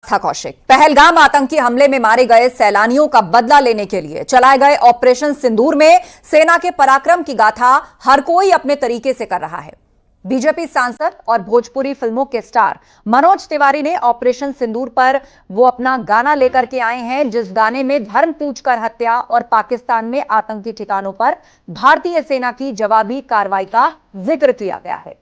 था कौशिक। पहलगाम आतंकी हमले में मारे गए सैलानियों का बदला लेने के लिए चलाए गए ऑपरेशन सिंदूर में सेना के पराक्रम की गाथा हर कोई अपने तरीके से कर रहा है। बीजेपी सांसद और भोजपुरी फिल्मों के स्टार मनोज तिवारी ने ऑपरेशन सिंदूर पर वो अपना गाना लेकर के आए हैं, जिस गाने में धर्म पूछकर हत्या और पाकिस्तान में आतंकी ठिकानों पर भारतीय सेना की जवाबी कार्रवाई का जिक्र किया गया है।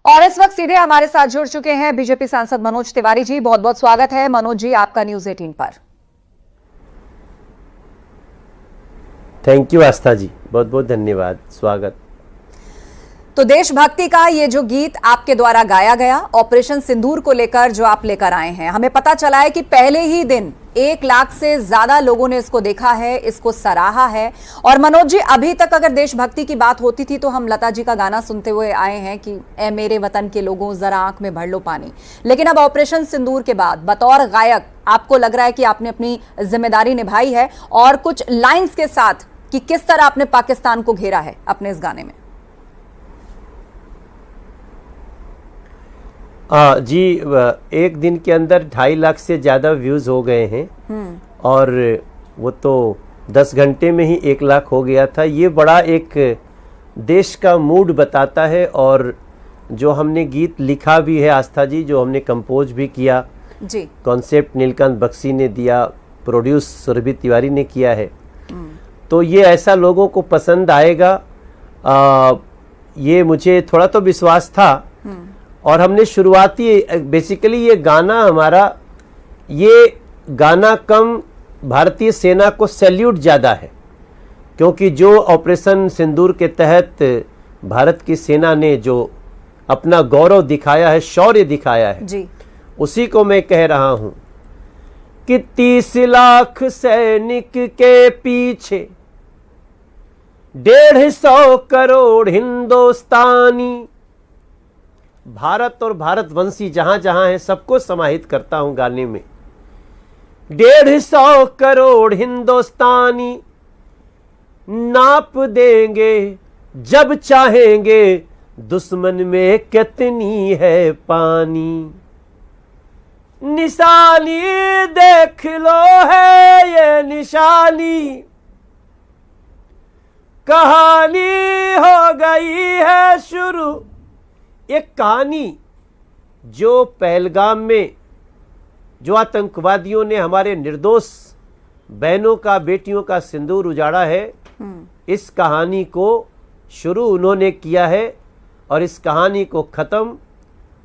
और इस वक्त सीधे हमारे साथ जुड़ चुके हैं बीजेपी सांसद मनोज तिवारी जी। बहुत बहुत स्वागत है मनोज जी आपका न्यूज 18 पर। थैंक यू आस्था जी, बहुत बहुत धन्यवाद, स्वागत। तो देशभक्ति का ये जो गीत आपके द्वारा गाया गया ऑपरेशन सिंदूर को लेकर जो आप लेकर आए हैं, हमें पता चला है कि पहले ही दिन 1 लाख से ज्यादा लोगों ने इसको देखा है, इसको सराहा है। और मनोज जी, अभी तक अगर देशभक्ति की बात होती थी तो हम लता जी का गाना सुनते हुए आए हैं कि ए मेरे वतन के लोगों जरा आंख में भर लो पानी। लेकिन अब ऑपरेशन सिंदूर के बाद बतौर गायक आपको लग रहा है कि आपने अपनी जिम्मेदारी निभाई है, और कुछ लाइन्स के साथ कि किस तरह आपने पाकिस्तान को घेरा है अपने इस गाने में। जी, एक दिन के अंदर 2.5 लाख से ज़्यादा व्यूज़ हो गए हैं और वो तो 10 घंटे में ही 1 लाख हो गया था। ये बड़ा एक देश का मूड बताता है। और जो हमने गीत लिखा भी है आस्था जी, जो हमने कंपोज भी किया जी, कॉन्सेप्ट नीलकांत बख्शी ने दिया, प्रोड्यूस सुरभि तिवारी ने किया है। तो ये ऐसा लोगों को पसंद आएगा, ये मुझे थोड़ा तो विश्वास था। और हमने शुरुआती बेसिकली ये गाना कम भारतीय सेना को सैल्यूट ज़्यादा है, क्योंकि जो ऑपरेशन सिंदूर के तहत भारत की सेना ने जो अपना गौरव दिखाया है, शौर्य दिखाया है जी, उसी को मैं कह रहा हूँ कि 30 लाख सैनिक के पीछे 150 करोड़ हिंदुस्तानी। भारत और भारतवंशी जहां जहां है सबको समाहित करता हूं गाने में। 150 करोड़ हिंदुस्तानी नाप देंगे जब चाहेंगे दुश्मन में कितनी है पानी। निशानी देख लो है ये निशानी, कहानी हो गई है शुरू। एक कहानी जो पहलगाम में जो आतंकवादियों ने हमारे निर्दोष बहनों का, बेटियों का सिंदूर उजाड़ा है, इस कहानी को शुरू उन्होंने किया है और इस कहानी को ख़त्म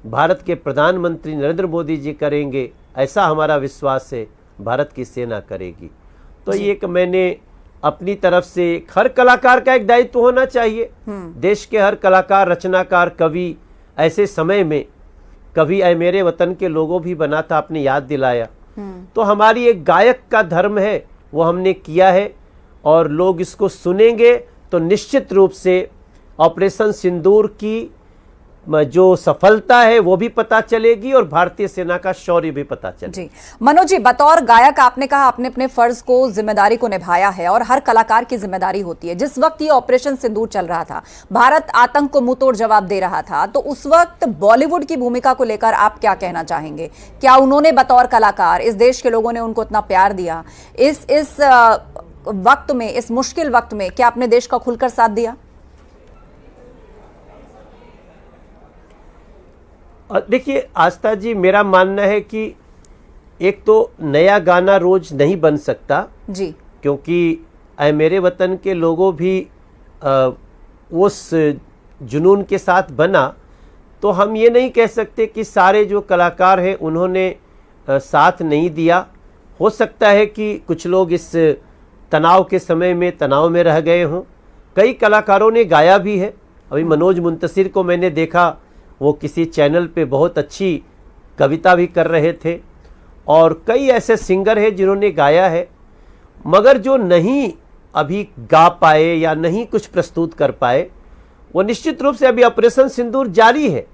भारत के प्रधानमंत्री नरेंद्र मोदी जी करेंगे, ऐसा हमारा विश्वास है। भारत की सेना करेगी। तो ये एक मैंने अपनी तरफ से, हर कलाकार का एक दायित्व होना चाहिए। देश के हर कलाकार, रचनाकार, कवि ऐसे समय में कभी ऐ मेरे वतन के लोगों भी बना था, आपने याद दिलाया। तो हमारी एक गायक का धर्म है, वो हमने किया है और लोग इसको सुनेंगे तो निश्चित रूप से ऑपरेशन सिंदूर की जो सफलता है वो भी पता चलेगी और भारतीय सेना का शौर्य भी पता चलेगा। जी मनोज जी, बतौर गायक आपने कहा आपने अपने फर्ज को, जिम्मेदारी को निभाया है और हर कलाकार की जिम्मेदारी होती है। जिस वक्त ये ऑपरेशन सिंदूर चल रहा था, भारत आतंक को मुंहतोड़ जवाब दे रहा था, तो उस वक्त बॉलीवुड की भूमिका को लेकर आप क्या कहना चाहेंगे? क्या उन्होंने बतौर कलाकार, इस देश के लोगों ने उनको इतना प्यार दिया, इस वक्त में, इस मुश्किल वक्त में, क्या अपने देश का खुलकर साथ दिया? देखिए आस्था जी, मेरा मानना है कि एक तो नया गाना रोज नहीं बन सकता जी, क्योंकि ऐ मेरे वतन के लोगों भी उस जुनून के साथ बना। तो हम ये नहीं कह सकते कि सारे जो कलाकार हैं उन्होंने साथ नहीं दिया। हो सकता है कि कुछ लोग इस तनाव के समय में तनाव में रह गए हों। कई कलाकारों ने गाया भी है। अभी मनोज मुंतशिर को मैंने देखा, वो किसी चैनल पे बहुत अच्छी कविता भी कर रहे थे और कई ऐसे सिंगर हैं जिन्होंने गाया है, मगर जो नहीं अभी गा पाए या नहीं कुछ प्रस्तुत कर पाए, वो निश्चित रूप से अभी ऑपरेशन सिंदूर जारी है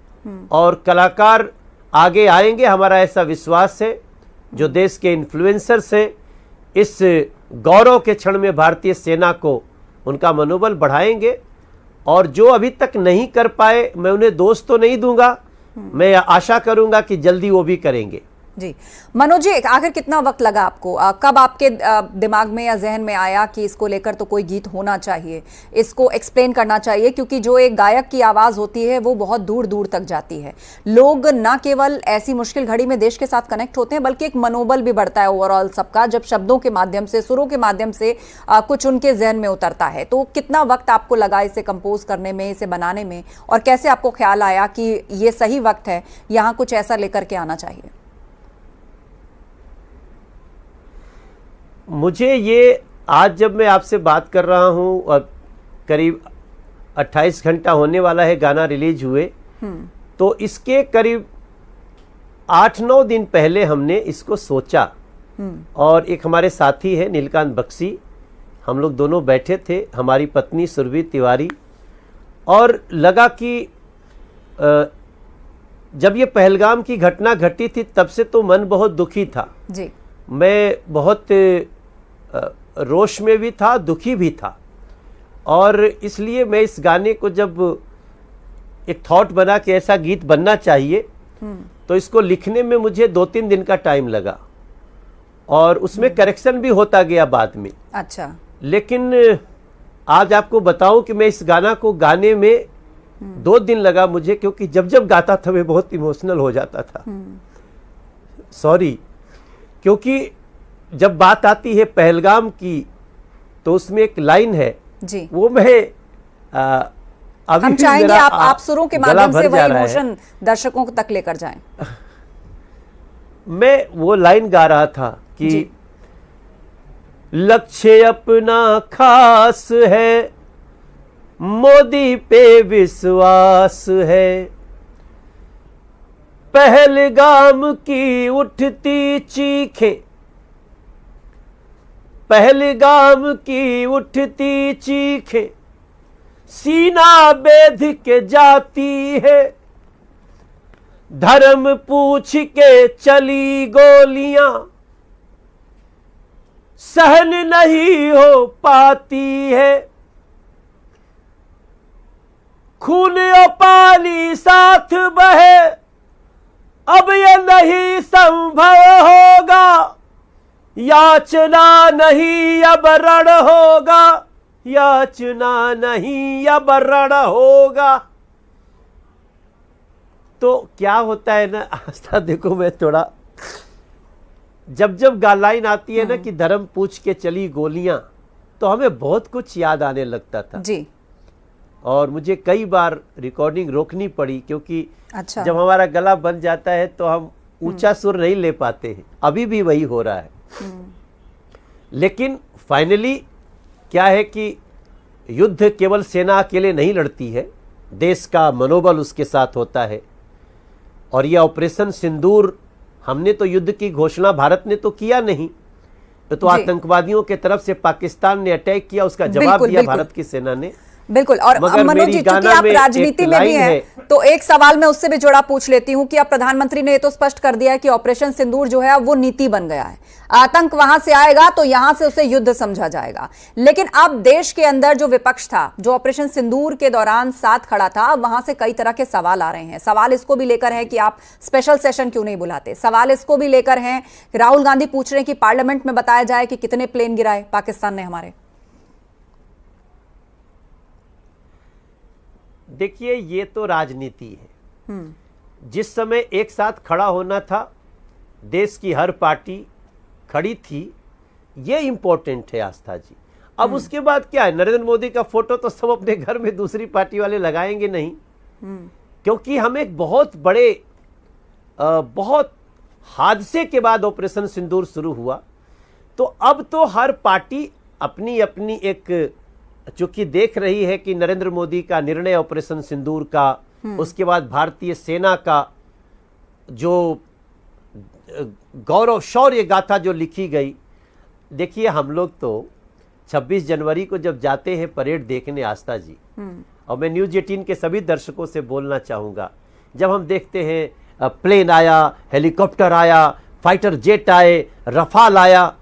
और कलाकार आगे आएंगे, हमारा ऐसा विश्वास है। जो देश के इन्फ्लुएंसर्स हैं इस गौरव के क्षण में भारतीय सेना को उनका मनोबल बढ़ाएंगे और जो अभी तक नहीं कर पाए मैं उन्हें दोष तो नहीं दूंगा, मैं आशा करूंगा कि जल्दी वो भी करेंगे। जी मनोज जी, आखिर कितना वक्त लगा आपको, कब आपके दिमाग में या जहन में आया कि इसको लेकर तो कोई गीत होना चाहिए, इसको एक्सप्लेन करना चाहिए? क्योंकि जो एक गायक की आवाज होती है वो बहुत दूर दूर तक जाती है। लोग ना केवल ऐसी मुश्किल घड़ी में देश के साथ कनेक्ट होते हैं बल्कि एक मनोबल भी बढ़ता है ओवरऑल सबका, जब शब्दों के माध्यम से, सुरों के माध्यम से कुछ उनके जहन में उतरता है। तो कितना वक्त आपको लगा इसे कंपोज करने में, इसे बनाने में, और कैसे आपको ख्याल आया कि ये सही वक्त है, यहाँ कुछ ऐसा लेकर के आना चाहिए? मुझे ये आज जब मैं आपसे बात कर रहा हूं और करीब 28 घंटा होने वाला है गाना रिलीज हुए, तो इसके करीब 8-9 दिन पहले हमने इसको सोचा और एक हमारे साथी है नीलकांत बख्शी, हम लोग दोनों बैठे थे, हमारी पत्नी सुरभि तिवारी, और लगा कि जब ये पहलगाम की घटना घटी थी तब से तो मन बहुत दुखी था जी। मैं बहुत रोष में भी था, दुखी भी था, और इसलिए मैं इस गाने को जब एक थॉट बना कि ऐसा गीत बनना चाहिए, तो इसको लिखने में मुझे 2-3 दिन का टाइम लगा और उसमें करेक्शन भी होता गया बाद में। अच्छा। लेकिन आज आपको बताऊं कि मैं इस गाना को गाने में 2 दिन लगा मुझे, क्योंकि जब जब गाता था मैं बहुत इमोशनल हो जाता था। सॉरी, क्योंकि जब बात आती है पहलगाम की तो उसमें एक लाइन है जी, वो मैं अभी हम चाहेंगे आप सुरों के माध्यम से वही इमोशन दर्शकों तक लेकर जाएं। मैं वो लाइन गा रहा था कि लक्ष्य अपना खास है, मोदी पे विश्वास है, पहलगाम की उठती चीखें, पहलगाम की उठती चीखें सीना बेध के जाती है, धर्म पूछ के चली गोलियां सहन नहीं हो पाती है, खून और पानी साथ बहे अब ये नहीं संभव होगा, याचना नहीं अब रण होगा, याचना नहीं अब रण होगा। तो क्या होता है ना, आस्था देखो, मैं थोड़ा जब जब लाइन आती है ना कि धर्म पूछ के चली गोलियां, तो हमें बहुत कुछ याद आने लगता था जी। और मुझे कई बार रिकॉर्डिंग रोकनी पड़ी, क्योंकि अच्छा, जब हमारा गला बंद जाता है तो हम ऊंचा सुर नहीं ले पाते हैं। अभी भी वही हो रहा है। लेकिन फाइनली क्या है कि युद्ध केवल सेना अकेले नहीं लड़ती है, देश का मनोबल उसके साथ होता है। और यह ऑपरेशन सिंदूर, हमने तो युद्ध की घोषणा भारत ने तो किया नहीं, तो आतंकवादियों के तरफ से पाकिस्तान ने अटैक किया, उसका जवाब दिया भारत की सेना ने। बिल्कुल। और मनोज जी, चूंकि आप राजनीति में भी हैं, तो एक सवाल मैं उससे भी जुड़ा पूछ लेती हूं कि अब प्रधानमंत्री ने ये तो स्पष्ट कर दिया है कि ऑपरेशन सिंदूर जो है वो नीति बन गया है, आतंक वहां से आएगा तो यहां से उसे युद्ध समझा जाएगा। लेकिन अब देश के अंदर जो विपक्ष था, जो ऑपरेशन सिंदूर के दौरान साथ खड़ा था, अब वहां से कई तरह के सवाल आ रहे हैं। सवाल इसको भी लेकर है कि आप स्पेशल सेशन क्यों नहीं बुलाते, सवाल इसको भी लेकर हैं, राहुल गांधी पूछ रहे हैं कि पार्लियामेंट में बताया जाए कि कितने प्लेन गिराए पाकिस्तान ने हमारे। देखिए, ये तो राजनीति है। जिस समय एक साथ खड़ा होना था, देश की हर पार्टी खड़ी थी, ये इंपॉर्टेंट है आस्था जी। अब उसके बाद क्या है, नरेंद्र मोदी का फोटो तो सब अपने घर में दूसरी पार्टी वाले लगाएंगे नहीं, क्योंकि हम एक बहुत बड़े बहुत हादसे के बाद ऑपरेशन सिंदूर शुरू हुआ। तो अब तो हर पार्टी अपनी अपनी एक, चूंकि देख रही है कि नरेंद्र मोदी का निर्णय ऑपरेशन सिंदूर का उसके बाद भारतीय सेना का जो गौरव शौर्य गाथा जो लिखी गई। देखिए, हम लोग तो 26 जनवरी को जब जाते हैं परेड देखने, आस्था जी, और मैं न्यूज़ 18 के सभी दर्शकों से बोलना चाहूँगा, जब हम देखते हैं प्लेन आया, हेलीकॉप्टर आया, फाइटर जेट आए, रफाल आया,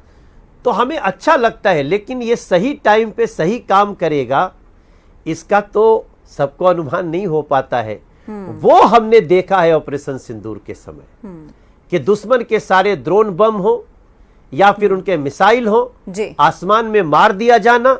तो हमें अच्छा लगता है, लेकिन ये सही टाइम पे सही काम करेगा इसका तो सबको अनुमान नहीं हो पाता है। वो हमने देखा है ऑपरेशन सिंदूर के समय कि दुश्मन के सारे ड्रोन बम हो या फिर उनके मिसाइल हो, आसमान में मार दिया जाना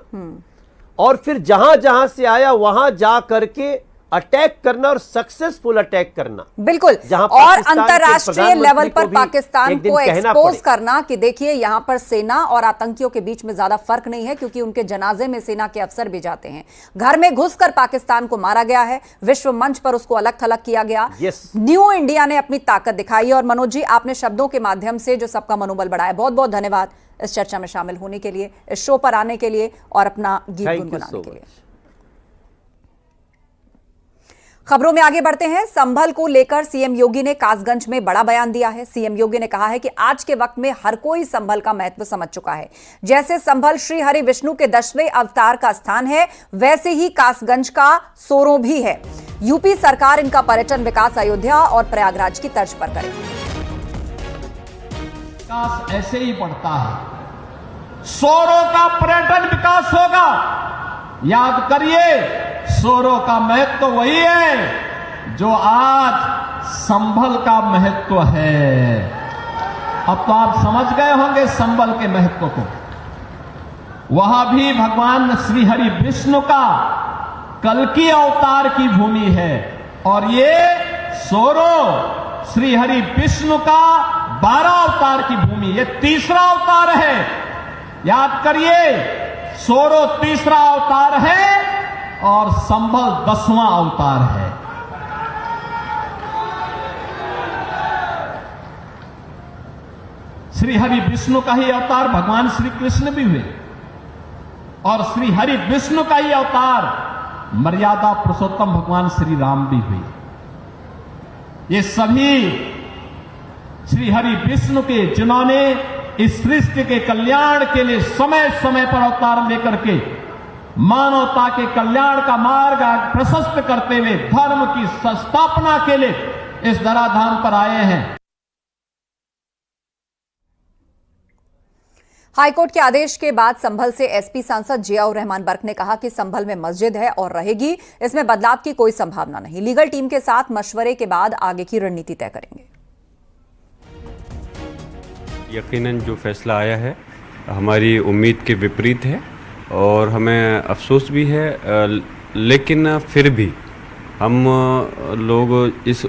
और फिर जहां जहां से आया वहां जा करके अटैक करना और सक्सेसफुल अटैक करना। बिल्कुल, और अंतरराष्ट्रीय लेवल पर पाकिस्तान को एक्सपोज करना कि देखिए यहां पर सेना और आतंकियों के बीच में ज्यादा फर्क नहीं है, क्योंकि उनके जनाजे में सेना के अफसर भी जाते हैं। घर में घुसकर पाकिस्तान को मारा गया है, विश्व मंच पर उसको अलग थलग किया गया। न्यू इंडिया ने अपनी ताकत दिखाई। और मनोज जी, आपने शब्दों के माध्यम से जो सबका मनोबल बढ़ाया, बहुत बहुत धन्यवाद इस चर्चा में शामिल होने के लिए, इस शो पर आने के लिए और अपना गीत गुनगुनाने के लिए। खबरों में आगे बढ़ते हैं। संभल को लेकर सीएम योगी ने कासगंज में बड़ा बयान दिया है। सीएम योगी ने कहा है कि आज के वक्त में हर कोई संभल का महत्व समझ चुका है। जैसे संभल श्री हरि विष्णु के 10वें अवतार का स्थान है, वैसे ही कासगंज का सोरों भी है। यूपी सरकार इनका पर्यटन विकास अयोध्या और प्रयागराज की तर्ज पर करेगी। विकास ऐसे ही बढ़ता है, सोरों का पर्यटन विकास होगा। याद करिए, सोरों का महत्व वही है जो आज संभल का महत्व है। अब तो आप समझ गए होंगे संभल के महत्व को। वहां भी भगवान श्री हरि विष्णु का कल्कि अवतार की भूमि है और ये सोरों श्री हरि विष्णु का 12 अवतार की भूमि, ये तीसरा अवतार है। याद करिए, सोरों तीसरा अवतार है और संभल 10वां अवतार है। श्री हरि विष्णु का ही अवतार भगवान श्री कृष्ण भी हुए और श्री हरि विष्णु का ही अवतार मर्यादा पुरुषोत्तम भगवान श्री राम भी हुए। ये सभी श्री हरि विष्णु के, जिन्होंने इस सृष्टि के कल्याण के लिए समय समय पर अवतार लेकर के मानवता के कल्याण का मार्ग प्रशस्त करते हुए धर्म की संस्थापना के लिए इस धराधाम पर आए हैं। हाईकोर्ट के आदेश के बाद संभल से एसपी सांसद जियाउर रहमान बर्क ने कहा कि संभल में मस्जिद है और रहेगी, इसमें बदलाव की कोई संभावना नहीं। लीगल टीम के साथ मशवरे के बाद आगे की रणनीति तय करेंगे। यकीनन जो फैसला आया है हमारी उम्मीद के विपरीत है और हमें अफसोस भी है, लेकिन फिर भी हम लोग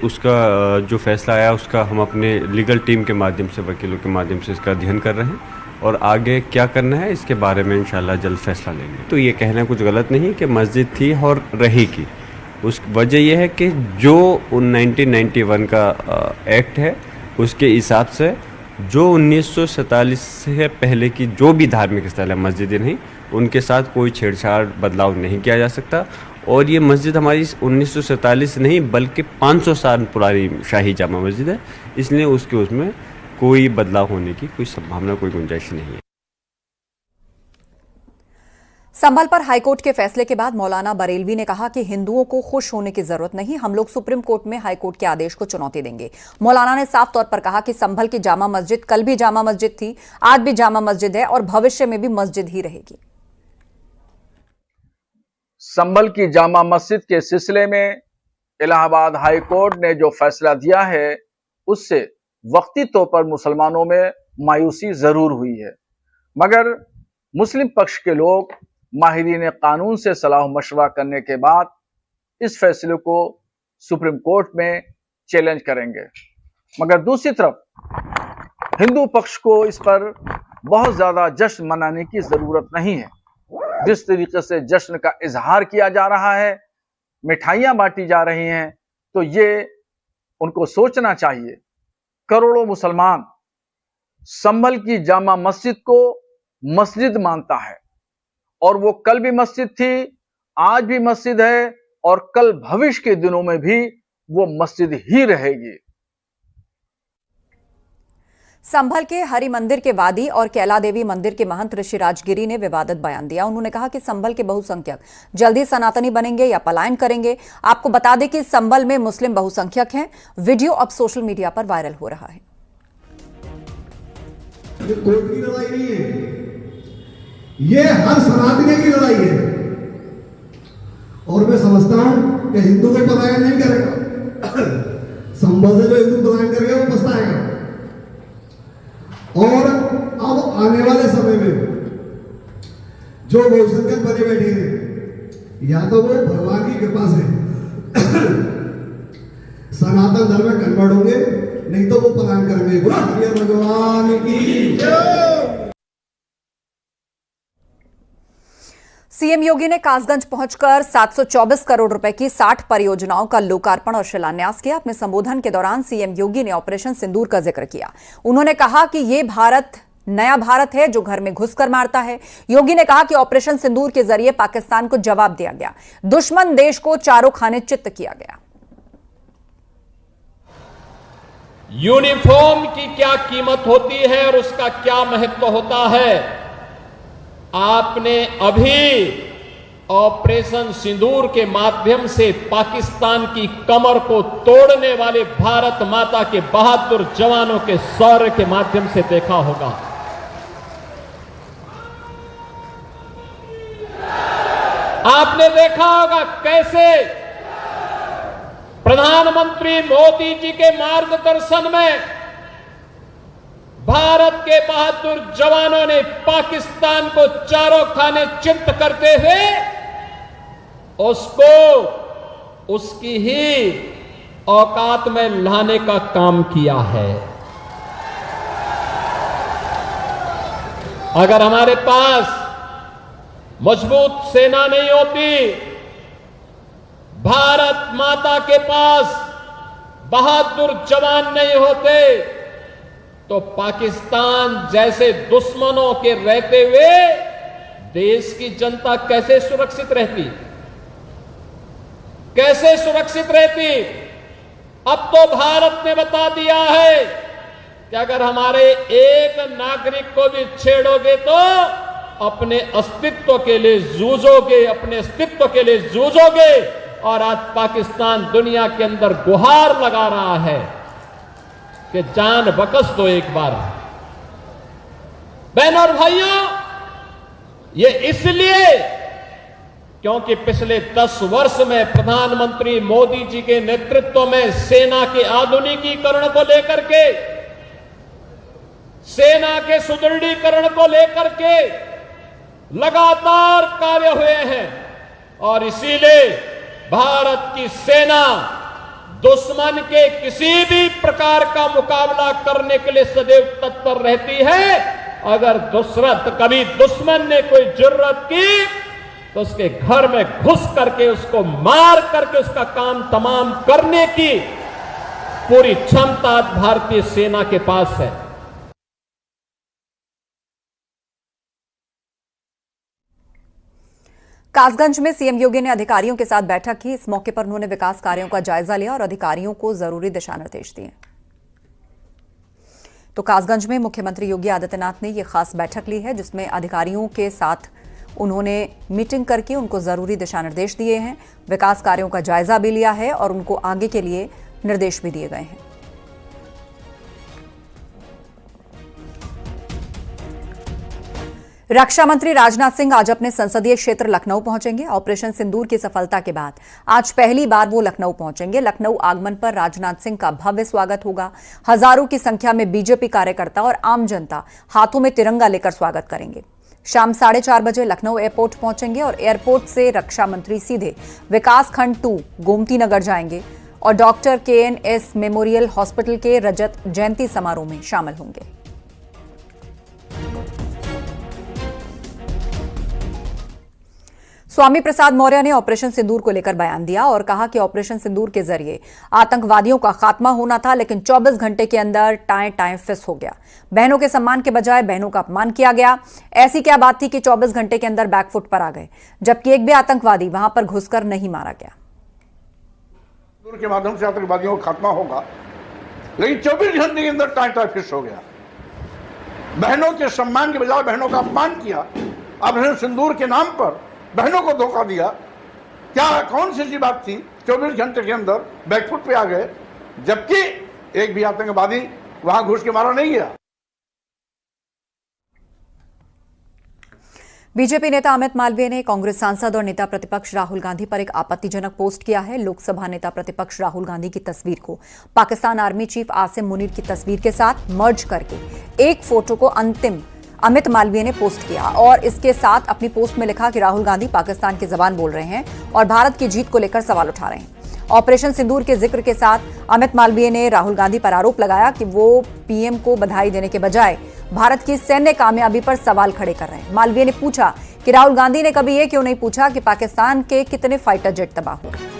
उसका जो फैसला आया उसका हम अपने लीगल टीम के माध्यम से, वकीलों के माध्यम से इसका अध्ययन कर रहे हैं और आगे क्या करना है इसके बारे में इंशाल्लाह जल्द फैसला लेंगे। तो ये कहना कुछ गलत नहीं कि मस्जिद थी और रहेगी। उस वजह यह है कि जो 1991 का एक्ट है उसके हिसाब से जो 1947 से पहले की जो भी धार्मिक स्थल है, मस्जिदें नहीं, उनके साथ कोई छेड़छाड़ बदलाव नहीं किया जा सकता। और ये मस्जिद हमारी 1947 नहीं बल्कि 500 साल पुरानी शाही जामा मस्जिद है, इसलिए उसमें कोई बदलाव होने की कोई संभावना, कोई गुंजाइश नहीं है। संभल पर हाईकोर्ट के फैसले के बाद मौलाना बरेलवी ने कहा कि हिंदुओं को खुश होने की जरूरत नहीं, हम लोग सुप्रीम कोर्ट में हाईकोर्ट के आदेश को चुनौती देंगे। मौलाना ने साफ तौर पर कहा कि संभल की जामा मस्जिद कल भी जामा मस्जिद थी, आज भी जामा मस्जिद है और भविष्य में भी मस्जिद ही रहेगी। संभल की जामा मस्जिद के सिलसिले में इलाहाबाद हाई कोर्ट ने जो फैसला दिया है उससे वक्ती तौर पर मुसलमानों में मायूसी जरूर हुई है, मगर मुस्लिम पक्ष के लोग माहिरीन कानून से सलाह मशवरा करने के बाद इस फैसले को सुप्रीम कोर्ट में चैलेंज करेंगे। मगर दूसरी तरफ हिंदू पक्ष को इस पर बहुत ज्यादा जश्न मनाने की जरूरत नहीं है। जिस तरीके से जश्न का इजहार किया जा रहा है, मिठाइयां बांटी जा रही हैं, तो ये उनको सोचना चाहिए। करोड़ों मुसलमान संभल की जामा मस्जिद को मस्जिद मानता है और वो कल भी मस्जिद थी, आज भी मस्जिद है और कल भविष्य के दिनों में भी वो मस्जिद ही रहेगी। संभल के हरि मंदिर के वादी और कैला देवी मंदिर के महंत ऋषि राजगिरी ने विवादित बयान दिया। उन्होंने कहा कि संभल के बहुसंख्यक जल्दी सनातनी बनेंगे या पलायन करेंगे। आपको बता दें कि संभल में मुस्लिम बहुसंख्यक हैं। वीडियो अब सोशल मीडिया पर वायरल हो रहा है। ये कोर्ट की लड़ाई नहीं है, ये हर सनातनी की लड़ाई है। और मैं समझता हूं कि हिंदू को पलायन नहीं करेगा, संभल से जो हिंदू पलायन करेगा वो पछताएगा। और अब आने वाले समय में जो बहुसंख्यक बने बैठे हैं, या तो वो भगवान की कृपा से सनातन धर्म में कन्वर्ट होंगे, नहीं तो वो पलायन करेंगे। भगवान की जय। सीएम योगी ने कासगंज पहुंचकर 724 करोड़ रुपए की 60 परियोजनाओं का लोकार्पण और शिलान्यास किया। अपने संबोधन के दौरान सीएम योगी ने ऑपरेशन सिंदूर का जिक्र किया। उन्होंने कहा कि यह भारत नया भारत है जो घर में घुसकर मारता है। योगी ने कहा कि ऑपरेशन सिंदूर के जरिए पाकिस्तान को जवाब दिया गया, दुश्मन देश को चारों खाने चित्त किया गया। यूनिफॉर्म की क्या कीमत होती है और उसका क्या महत्व होता है, आपने अभी ऑपरेशन सिंदूर के माध्यम से पाकिस्तान की कमर को तोड़ने वाले भारत माता के बहादुर जवानों के शौर्य के माध्यम से देखा होगा। आपने देखा होगा कैसे प्रधानमंत्री मोदी जी के मार्गदर्शन में भारत के बहादुर जवानों ने पाकिस्तान को चारों खाने चित्त करते हुए उसको उसकी ही औकात में लाने का काम किया है। अगर हमारे पास मजबूत सेना नहीं होती, भारत माता के पास बहादुर जवान नहीं होते, तो पाकिस्तान जैसे दुश्मनों के रहते हुए देश की जनता कैसे सुरक्षित रहती, कैसे सुरक्षित रहती। अब तो भारत ने बता दिया है कि अगर हमारे एक नागरिक को भी छेड़ोगे तो अपने अस्तित्व के लिए जूझोगे, अपने अस्तित्व के लिए जूझोगे। और आज पाकिस्तान दुनिया के अंदर गुहार लगा रहा है कि जान बख्श दो एक बार। बहनों और भाइयों, ये इसलिए क्योंकि पिछले 10 वर्ष में प्रधानमंत्री मोदी जी के नेतृत्व में सेना के आधुनिकीकरण को लेकर के, सेना के सुदृढ़ीकरण को लेकर के लगातार कार्य हुए हैं। और इसीलिए भारत की सेना दुश्मन के किसी भी प्रकार का मुकाबला करने के लिए सदैव तत्पर रहती है। अगर कभी दुश्मन ने कोई जरूरत की तो उसके घर में घुस करके उसको मार करके उसका काम तमाम करने की पूरी क्षमता भारतीय सेना के पास है। कासगंज में सीएम योगी ने अधिकारियों के साथ बैठक की। इस मौके पर उन्होंने विकास कार्यों का जायजा लिया और अधिकारियों को जरूरी दिशा निर्देश दिए। तो कासगंज में मुख्यमंत्री योगी आदित्यनाथ ने यह खास बैठक ली है जिसमें अधिकारियों के साथ उन्होंने मीटिंग करके उनको जरूरी दिशा निर्देश दिए हैं, विकास कार्यों का जायजा भी लिया है और उनको आगे के लिए निर्देश भी दिए गए हैं। रक्षा मंत्री राजनाथ सिंह आज अपने संसदीय क्षेत्र लखनऊ पहुंचेंगे। ऑपरेशन सिंदूर की सफलता के बाद आज पहली बार वो लखनऊ पहुंचेंगे। लखनऊ आगमन पर राजनाथ सिंह का भव्य स्वागत होगा। हजारों की संख्या में बीजेपी कार्यकर्ता और आम जनता हाथों में तिरंगा लेकर स्वागत करेंगे। शाम 4:30 बजे लखनऊ एयरपोर्ट पहुंचेंगे और एयरपोर्ट से रक्षा मंत्री सीधे विकास खंड 2 गोमती नगर जाएंगे और डॉक्टर KNS मेमोरियल हॉस्पिटल के रजत जयंती समारोह में शामिल होंगे। स्वामी प्रसाद मौर्य ने ऑपरेशन सिंदूर को लेकर बयान दिया और कहा कि ऑपरेशन सिंदूर के जरिए आतंकवादियों का खात्मा होना था, लेकिन 24 घंटे के अंदर टाएं फिस हो गया। बहनों के सम्मान के बजाय बहनों का अपमान किया गया। ऐसी क्या बात थी कि 24 घंटे के अंदर बैकफुट पर आ गए, जबकि एक भी आतंकवादी वहां पर घुसकर नहीं मारा गया। के माध्यम से आतंकवादियों का खात्मा होगा, लेकिन 24 घंटे के अंदर टाटा फिश हो गया। बहनों के सम्मान के बजाय बहनों का अपमान किया। ऑपरेशन सिंदूर के नाम पर बहनों को धोखा दिया। क्या कौन सी बात थी? 24 घंटे के अंदर बैकफुट पे आ गए, जबकि एक भी आतंकवादी वहां घुस के मारा नहीं गया। बीजेपी नेता अमित मालवीय ने कांग्रेस सांसद और नेता प्रतिपक्ष राहुल गांधी पर एक आपत्तिजनक पोस्ट किया है। लोकसभा नेता प्रतिपक्ष राहुल गांधी की तस्वीर को पाकिस्तान आर्मी चीफ आसिम मुनीर की तस्वीर के साथ मर्ज करके एक फोटो को अंतिम अमित मालवीय ने पोस्ट किया और इसके साथ अपनी पोस्ट में लिखा कि राहुल गांधी पाकिस्तान की जबान बोल रहे हैं और भारत की जीत को लेकर सवाल उठा रहे हैं। ऑपरेशन सिंदूर के जिक्र के साथ अमित मालवीय ने राहुल गांधी पर आरोप लगाया कि वो पीएम को बधाई देने के बजाय भारत की सैन्य कामयाबी पर सवाल खड़े कर रहे हैं। मालवीय ने पूछा कि राहुल गांधी ने कभी ये क्यों नहीं पूछा कि पाकिस्तान के कितने फाइटर जेट तबाह हुए।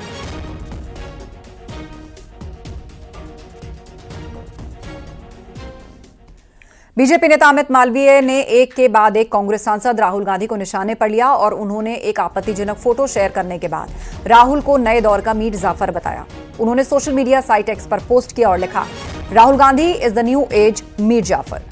बीजेपी नेता अमित मालवीय ने एक के बाद एक कांग्रेस सांसद राहुल गांधी को निशाने पर लिया और उन्होंने एक आपत्तिजनक फोटो शेयर करने के बाद राहुल को नए दौर का मीर जाफर बताया। उन्होंने सोशल मीडिया साइट एक्स पर पोस्ट किया और लिखा, Rahul Gandhi is the new age Mir Jafar.